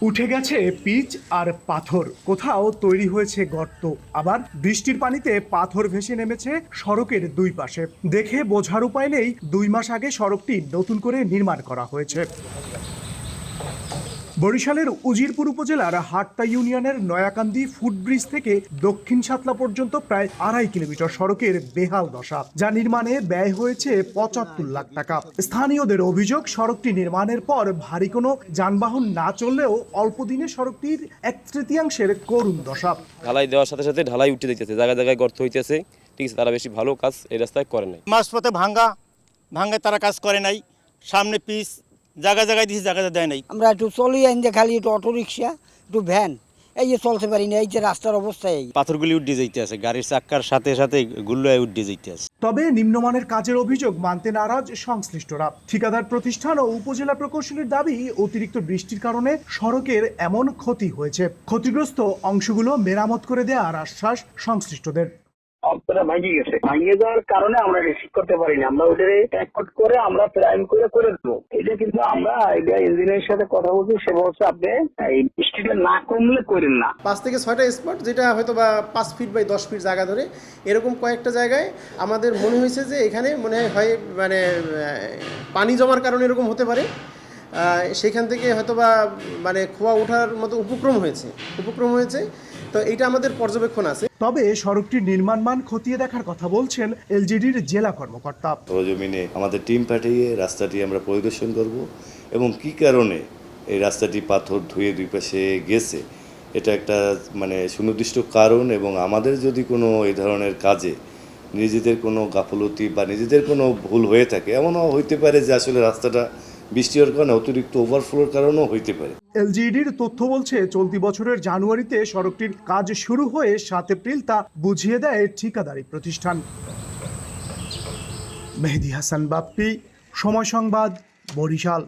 উঠে গেছে পিচ আর পাথর, কোথাও তৈরি হয়েছে গর্ত, আবার বৃষ্টির পানিতে পাথর ভেসে নেমেছে সড়কের দুই পাশে। দেখে বোঝার উপায় নেই 2 মাস আগে সড়কটি নতুন করে নির্মাণ করা হয়েছে। বরিশালের উজিরপুর উপজেলার হাটতা ইউনিয়নের নয়াকান্দি ফুটব্রিজ থেকে দক্ষিণ সাতলা পর্যন্ত প্রায় 2.5 কিলোমিটার সড়কের বেহাল দশা, যা নির্মাণে ব্যয় হয়েছে 75 লাখ টাকা। স্থানীয়দের অভিযোগ, সড়কটি নির্মাণের পর ভারী কোনো যানবাহন না চললেও অল্প দিনে সড়কটির 1/3 করুণ দশা। ঢালাই দেওয়ার সাথে সাথে ঢালাই উঠে দিতেছে, জায়গায় জায়গায় গর্ত হইতেছে। ঠিক আছে, তারা বেশি ভালো কাজ এই রাস্তায় করে নাই। মাঝপথে ভাঙ্গা তারা কাজ করে নাই। সামনে পিচ জায়গায় জায়গায় দিয়েছে, জায়গায় দেয় নাই। আমরা একটু চলি আনতে খালি একটু অটো রিক্সা, একটু ভ্যান, এই যে চলতে পারি না। এই যে রাস্তার অবস্থা, এই পাথরগুলি উঠে যাইতে আছে, গাড়ির চাক্কার সাথে সাথে গুল্লো উঠে যাইতে আছে। তবে নিম্নমানের কাজের অভিযোগ মানতে নারাজ সংশ্লিষ্টরা। ঠিকাদার প্রতিষ্ঠান ও উপজেলা প্রকৌশলীর দাবি, অতিরিক্ত বৃষ্টির কারণে সড়কের এমন ক্ষতি হয়েছে। ক্ষতিগ্রস্ত অংশগুলো মেরামত করে দেওয়ার আশ্বাস সংশ্লিষ্টদের। ভাঙিয়ে যাওয়ার কারণে আমরা রিসিভ করতে পারি না। আমরা ওদের ট্যাকট করে আমরা প্রাইম করে দেবো। এটা কিন্তু আমরা ইঞ্জিনিয়ারের সাথে কথা বলছি, সে বলছে আপনি এই বৃষ্টিটা না কমলে করেন না। 5 থেকে 6টা স্পট, যেটা হয়তো বা 5 ফিট বাই 10 ফিট জায়গা ধরে, এরকম কয়েকটা জায়গায় আমাদের মনে হয়েছে যে এখানে মনে হয় মানে পানি জমার কারণে এরকম হতে পারে। সেখান থেকে হয়তো বা মানে খোয়া ওঠার মতো উপক্রম হয়েছে। তো এইটা আমাদের পর্যবেক্ষণ আছে। তবে সড়কটির নির্মাণ মান খতিয়ে দেখার কথা বলছেন এলজিডির জেলা কর্মকর্তা। সরজমিনে আমাদের টিম পাঠিয়ে রাস্তাটি আমরা পরিদর্শন করব এবং কি কারণে এই রাস্তাটি পাথর ধুয়ে দুই পাশে গেছে, এটা একটা মানে সুনির্দিষ্ট কারণ। এবং আমাদের যদি কোনো এই ধরনের কাজে নিজেদের কোনো গাফলতি বা নিজেদের কোনো ভুল হয়ে থাকে, এমনও হইতে পারে যে আসলে রাস্তাটা বৃষ্টি হওয়ার কারণে অতিরিক্ত ওভারফ্লোর কারণেও হইতে পারে। এলজিডির তথ্য বলছে, চলতি বছরের জানুয়ারিতে সড়কটির কাজ শুরু হয়ে 7 এপ্রিল তা বুঝিয়ে দেয় ঠিকাদারি প্রতিষ্ঠান। মেহেদী হাসান বাপ্পি, সময় সংবাদ, বরিশাল।